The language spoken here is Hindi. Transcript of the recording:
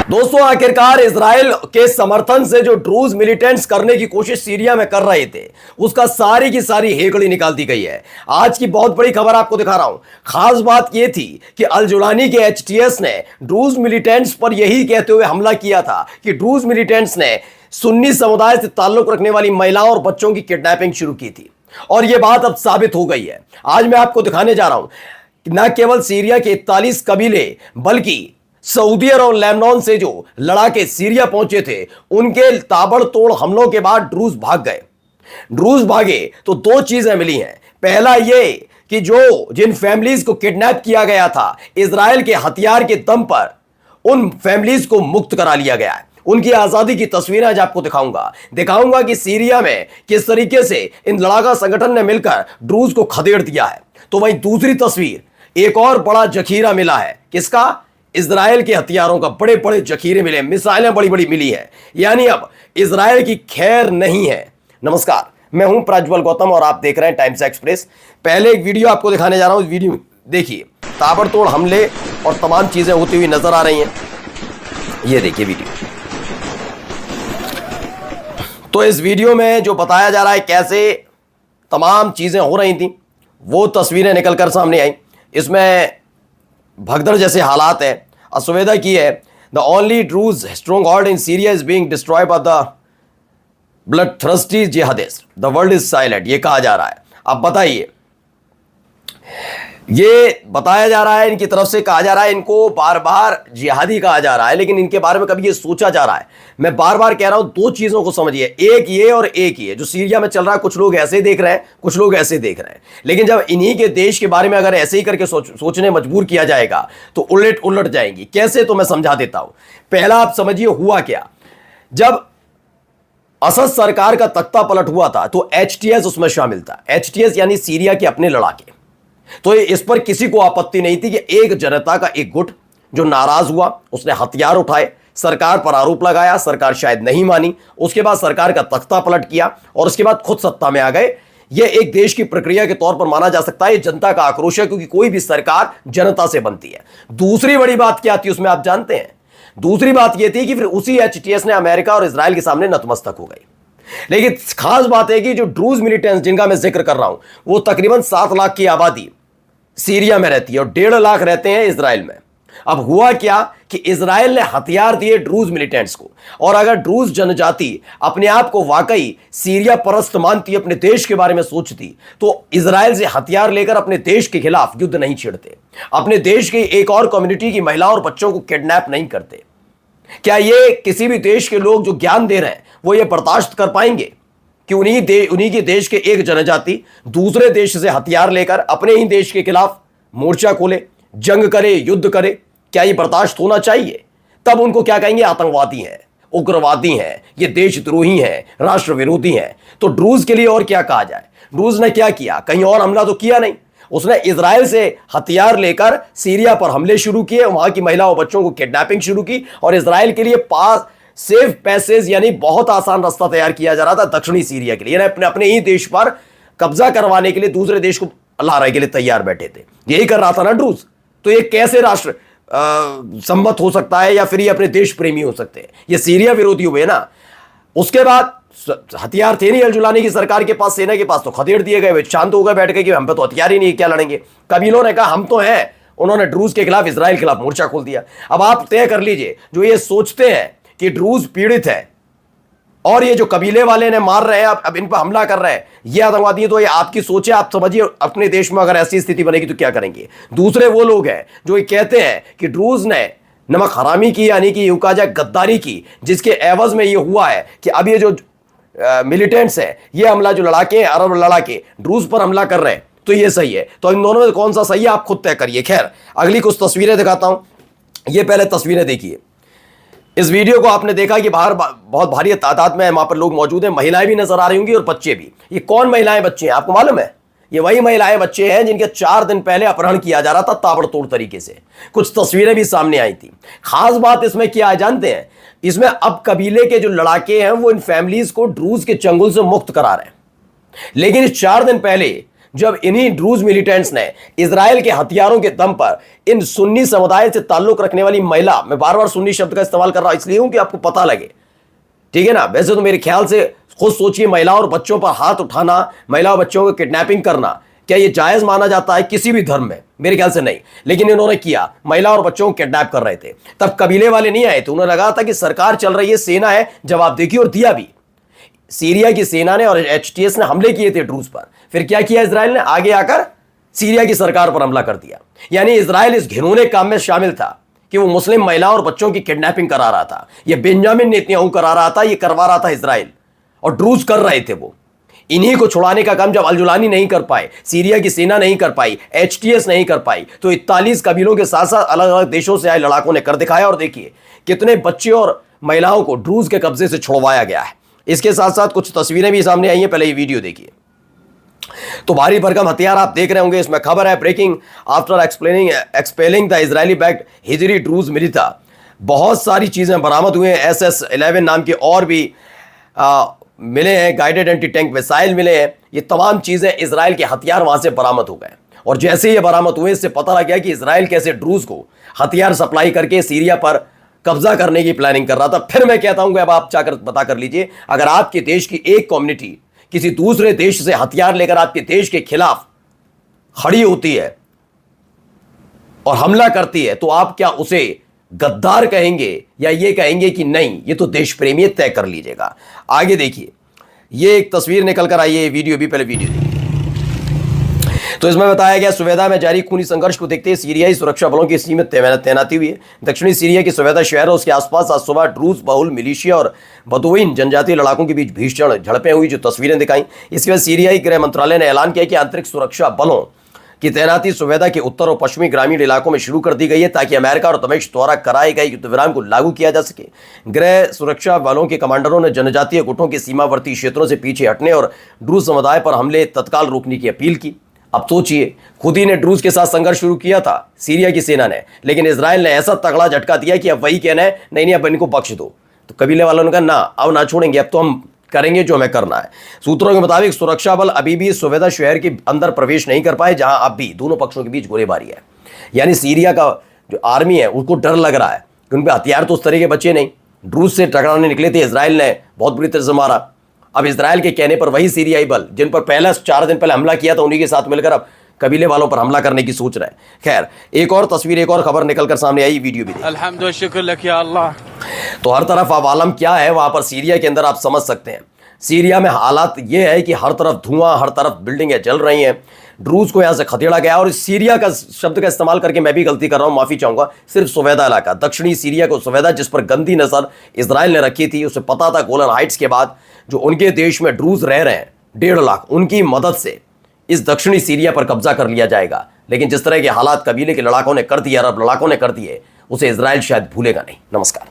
दोस्तों, आखिरकार इजराइल के समर्थन से जो ड्रूज मिलिटेंट्स करने की कोशिश सीरिया में कर रहे थे, उसका सारी की सारी हेकड़ी निकाल दी गई है। आज की बहुत बड़ी खबर आपको दिखा रहा हूं। खास बात यह थी कि अल जुलानी के एचटीएस ने ड्रूज मिलिटेंट्स पर यही कहते हुए हमला किया था कि ड्रूज मिलिटेंट्स ने सुन्नी समुदाय से ताल्लुक रखने वाली महिलाओं और बच्चों की किडनैपिंग शुरू की थी, और यह बात अब साबित हो गई है। आज मैं आपको दिखाने जा रहा हूं कि न केवल सीरिया के 41 कबीले, बल्कि सऊदी और लेबनान से जो लड़ाके सीरिया पहुंचे थे, उनके ताबड़तोड़ हमलों के बाद ड्रूज भाग गए। ड्रूज भागे तो दो चीजें मिली हैं। पहला ये कि जिन फैमिलीज को किडनैप किया गया था, इजराइल के हथियार के दम पर उन फैमिलीज को मुक्त करा लिया गया है। उनकी आजादी की तस्वीरें आज आपको दिखाऊंगा कि सीरिया में किस तरीके से इन लड़ाका संगठन ने मिलकर ड्रूज को खदेड़ दिया है। तो वहीं दूसरी तस्वीर, एक और बड़ा जखीरा मिला है। किसका? इजराइल के हथियारों का। बड़े बड़े जखीरे मिले, मिसाइलें बड़ी बड़ी मिली है। यानी अब इजराइल की खैर नहीं है। नमस्कार, मैं हूं प्रज्वल गौतम और आप देख रहे हैं टाइम्स एक्सप्रेस। पहले एक वीडियो आपको दिखाने जा रहा हूं। वीडियो देखिए, ताबड़तोड़ हमले और तमाम चीजें होती हुई नजर आ रही हैं। ये देखिए वीडियो। तो इस वीडियो में जो बताया जा रहा है कैसे तमाम चीजें हो रही थी, वो तस्वीरें निकलकर सामने आई। इसमें भगदड़ जैसे हालात है। असुविधा की है, the only ड्रूज strong hold in Syria is being destroyed by the blood thirsty jihadist, the world is silent, ये कहा जा रहा है। अब बताइए, ये बताया जा रहा है, इनकी तरफ से कहा जा रहा है, इनको बार बार जिहादी कहा जा रहा है, लेकिन इनके बारे में कभी ये सोचा जा रहा है? मैं बार बार कह रहा हूं, दो चीजों को समझिए, एक ये और एक ये। जो सीरिया में चल रहा है, कुछ लोग ऐसे देख रहे हैं, कुछ लोग ऐसे देख रहे हैं, लेकिन जब इन्हीं के देश के बारे में अगर ऐसे ही करके सोचने मजबूर किया जाएगा तो उलट जाएंगी। कैसे? तो मैं समझा देता हूं। पहला आप समझिए हुआ क्या। जब असद सरकार का तख्ता पलट हुआ था तो एचटीएस उसमें शामिल था। एचटीएस यानी सीरिया के अपने लड़ाके। तो इस पर किसी को आपत्ति नहीं थी कि एक जनता का एक गुट जो नाराज हुआ, उसने हथियार उठाए, सरकार पर आरोप लगाया, सरकार शायद नहीं मानी, उसके बाद सरकार का तख्ता पलट किया और उसके बाद खुद सत्ता में आ गए। यह एक देश की प्रक्रिया के तौर पर माना जा सकता है। जनता का आक्रोश है, क्योंकि कोई भी सरकार जनता से बनती है। दूसरी बड़ी बात क्या थी उसमें, आप जानते हैं? दूसरी बात यह थी कि फिर उसी एचटीएस ने अमेरिका और इजराइल के सामने नतमस्तक हो गई। लेकिन खास बात है कि जो ड्रूज मिलिटेंट्स जिनका मैं जिक्र कर रहा हूं, वो तकरीबन 7 लाख की आबादी सीरिया में रहती है और 1.5 लाख रहते हैं इजराइल में। अब हुआ क्या कि इजराइल ने हथियार दिए ड्रूज मिलिटेंट्स को, और अगर ड्रूज जनजाति अपने आप को वाकई सीरिया परस्त मानती, अपने देश के बारे में सोचती, तो इजराइल से हथियार लेकर अपने देश के खिलाफ युद्ध नहीं छेड़ते, अपने देश की एक और कम्युनिटी की महिलाओं और बच्चों को किडनैप नहीं करते। क्या ये किसी भी देश के लोग जो ज्ञान दे रहे हैं वो ये बर्दाश्त कर पाएंगे कि उन्हीं के देश के एक जनजाति दूसरे देश से हथियार लेकर अपने ही देश के खिलाफ मोर्चा खोले, जंग करे, युद्ध करे? क्या ये बर्दाश्त होना चाहिए? तब उनको क्या कहेंगे? आतंकवादी हैं, उग्रवादी हैं, ये देशद्रोही हैं, राष्ट्र विरोधी हैं। तो ड्रूज के लिए और क्या कहा जाए? ड्रूज ने क्या किया? कहीं और हमला तो किया नहीं। उसने इजराइल से हथियार लेकर सीरिया पर हमले शुरू किए, वहां की महिलाओं बच्चों को किडनैपिंग शुरू की, और इजराइल के लिए पास सेफ पैसेज यानी बहुत आसान रास्ता तैयार किया जा रहा था दक्षिणी सीरिया के लिए। अपने ही देश पर कब्जा करवाने के लिए दूसरे देश को लहराने के लिए तैयार बैठे थे। यही कर रहा था ना ड्रूज। तो ये कैसे राष्ट्र सम्मत हो सकता है, या फिर ये अपने देश प्रेमी हो सकते हैं? ये सीरिया विरोधी हुए ना। उसके बाद हथियार थे नहीं अल जुलानी की सरकार के पास, सेना के पास, तो खदेड़ दिए गए। वे शांत हो गए बैठ के कि हम पे तो हथियार ही नहीं, क्या लड़ेंगे? कबीलों ने कहा हम तो हैं। उन्होंने ड्रूज के खिलाफ, इजराइल के खिलाफ मोर्चा खोल दिया। अब आप तय कर लीजिए, जो ये सोचते हैं कि ड्रूज पीड़ित है और ये जो कबीले वाले ने मार रहे हैं, अब इन पर हमला कर रहे हैं, ये आतंकवादी है, तो ये आपकी सोच है। आप समझिए, अपने देश में अगर ऐसी स्थिति बनेगी तो क्या करेंगे? दूसरे वो लोग हैं जो ये कहते हैं कि ड्रूज ने नमक हरामी की, यानी कि यूं कहा जाए गद्दारी की, जिसके एवज में ये हुआ है कि अब ये जो मिलिटेंट्स है, ये हमला जो लड़ाके, अरब लड़ाके ड्रूज पर हमला कर रहे हैं, तो ये सही है। तो इन दोनों में कौन सा सही है, आप खुद तय करिए। खैर, अगली कुछ तस्वीरें दिखाता हूं। ये पहले तस्वीरें देखिए। इस वीडियो को आपने देखा कि बाहर बहुत भारी तादाद में वहां पर लोग मौजूद हैं, महिलाएं भी नजर आ रही होंगी और बच्चे भी। ये कौन महिलाएं बच्चे हैं आपको मालूम है? ये वही महिलाएं बच्चे हैं जिनके 4 दिन पहले अपहरण किया जा रहा था ताबड़तोड़ तरीके से। कुछ तस्वीरें भी सामने आई थी। खास बात इसमें क्या है जानते हैं? इसमें अब कबीले के जो लड़ाके हैं वो इन फैमिलीज को ड्रूज के चंगुल से मुक्त करा रहे हैं। लेकिन इस 4 दिन पहले जब इन्हीं ड्रूज मिलिटेंट्स ने इजराइल के हथियारों के दम पर इन सुन्नी समुदाय से ताल्लुक रखने वाली महिला, मैं बार बार सुन्नी शब्द का इस्तेमाल कर रहा हूं इसलिए हूं कि आपको पता लगे, ठीक है ना। वैसे तो मेरे ख्याल से खुद सोचिए, महिला और बच्चों पर हाथ उठाना, महिला और बच्चों को किडनैपिंग करना, क्या यह जायज माना जाता है किसी भी धर्म में? मेरे ख्याल से नहीं, लेकिन इन्होंने किया, महिला और बच्चों को किडनैप कर रहे थे। तब कबीले वाले नहीं आए थे, उन्हें लगा था कि सरकार चल रही है, सेना है, जवाब देखिए, और दिया भी। सीरिया की सेना ने और एचटीएस ने हमले किए थे ड्रूज पर। फिर क्या किया इजराइल ने? आगे आकर सीरिया की सरकार पर हमला कर दिया। यानी इजराइल इस घिनौने काम में शामिल था कि वो मुस्लिम महिला और बच्चों की किडनैपिंग करा रहा था। यह बेंजामिन नेतन्याहू करा रहा था, यह करवा रहा था इजराइल, और ड्रूज कर रहे थे वो। इन्हीं को छुड़ाने का काम जब अल-जुलानी नहीं कर पाए, सीरिया की सेना नहीं कर पाई, एचटीएस नहीं कर पाई, तो 41 कबीलों के साथ साथ अलग अलग देशों से आए लड़ाकों ने कर दिखाया। और देखिए कितने बच्चे और महिलाओं को ड्रूज के कब्जे से छुड़वाया गया है। इसके साथ साथ कुछ तस्वीरें भी सामने आई हैं, पहले ये वीडियो देखिए। तो भारी भरकम हथियार आप देख रहे होंगे। इसमें खबर है, breaking after expelling the Israeli backed हिजरी ड्रूज मिलिटा। बहुत सारी चीजें बरामद हुए हैं। SS-11 नाम के और भी मिले हैं, गाइडेड एंटी टैंक मिसाइल मिले हैं। ये तमाम चीजें, इजराइल के हथियार वहां से बरामद हो गए। और जैसे ये बरामद हुए, इससे पता लग गया कि इजराइल कैसे ड्रूज को हथियार सप्लाई करके सीरिया पर कब्जा करने की प्लानिंग कर रहा था। फिर मैं कहता हूं कि अब आप जाकर पता कर लीजिए, अगर आपके देश की एक कम्युनिटी किसी दूसरे देश से हथियार लेकर आपके देश के खिलाफ खड़ी होती है और हमला करती है, तो आप क्या उसे गद्दार कहेंगे या ये कहेंगे कि नहीं ये तो देश प्रेमी, तय कर लीजिएगा। आगे देखिए, ये एक तस्वीर निकल कर आई है, वीडियो भी, पहले वीडियो देखिए। तो इसमें बताया गया, सुवेदा में जारी खूनी संघर्ष को देखते हुए सीरियाई सुरक्षा बलों की सीमित तैनाती हुई है। दक्षिणी सीरिया की सुवेदा शहर और उसके आसपास आज सुबह ड्रूज बहुल मिलिशिया और बदुइन जनजातीय लड़ाकों के बीच भीषण झड़पें हुई, जो तस्वीरें दिखाई। इसके बाद सीरियाई गृह मंत्रालय ने ऐलान किया कि आंतरिक सुरक्षा बलों की तैनाती सुवेदा के उत्तर और पश्चिमी ग्रामीण इलाकों में शुरू कर दी गई है, ताकि अमेरिका और दमिश्क द्वारा कराए गए युद्ध विराम को लागू किया जा सके। गृह सुरक्षा बलों के कमांडरों ने जनजातीय गुटों के सीमावर्ती क्षेत्रों से पीछे हटने और ड्रूज समुदाय पर हमले तत्काल रोकने की अपील की। अब सोचिए, खुद ही ने ड्रूज के साथ संघर्ष शुरू किया था सीरिया की सेना ने, लेकिन इजराइल ने ऐसा तगड़ा झटका दिया कि अब वही कहना है, नहीं अब इनको बख्श दो। तो कबीले वालों ने कहा ना, अब ना छोड़ेंगे, अब तो हम करेंगे जो हमें करना है। सूत्रों के मुताबिक सुरक्षा बल अभी भी सुवेदा शहर के अंदर प्रवेश नहीं कर पाए, जहां अब भी दोनों पक्षों के बीच गोलीबारी है। यानी सीरिया का जो आर्मी है उसको डर लग रहा है कि उन पर हथियार तो उस तरह के बचे नहीं। ड्रूज से टकराने निकले थे, इजराइल ने बहुत बुरी तरह से मारा। अब इजराइल के कहने पर वही सीरियाई बल जिन पर पहला 4 दिन पहले हमला किया था, उन्हीं के साथ मिलकर अब कबीले वालों पर हमला करने की सोच रहे हैं। खैर, एक और तस्वीर, एक और खबर निकलकर सामने आई, वीडियो भी अल्हम्दुलिल्लाह, शुक्र लक या अल्लाह। तो हर तरफ अब आलम क्या है वहां पर सीरिया के अंदर, आप समझ सकते हैं। सीरिया में हालात ये है कि हर तरफ धुआं, हर तरफ बिल्डिंगें जल रही हैं। ड्रूज को यहां से खदेड़ा गया। और सीरिया का शब्द का इस्तेमाल करके मैं भी गलती कर रहा हूं, माफी चाहूंगा। सिर्फ सुवेदा इलाका, दक्षिणी सीरिया को सुवेदा, जिस पर गंदी नजर इजराइल ने रखी थी। उसे पता था गोलन हाइट्स के बाद जो उनके देश में ड्रूज रह रहे हैं 1.5 लाख, उनकी मदद से इस दक्षिणी सीरिया पर कब्जा कर लिया जाएगा। लेकिन जिस तरह के हालात कबीले के लड़ाकों ने कर दिए, अरब लड़ाकों ने कर दिए, उसे इजराइल शायद भूलेगा नहीं। नमस्कार।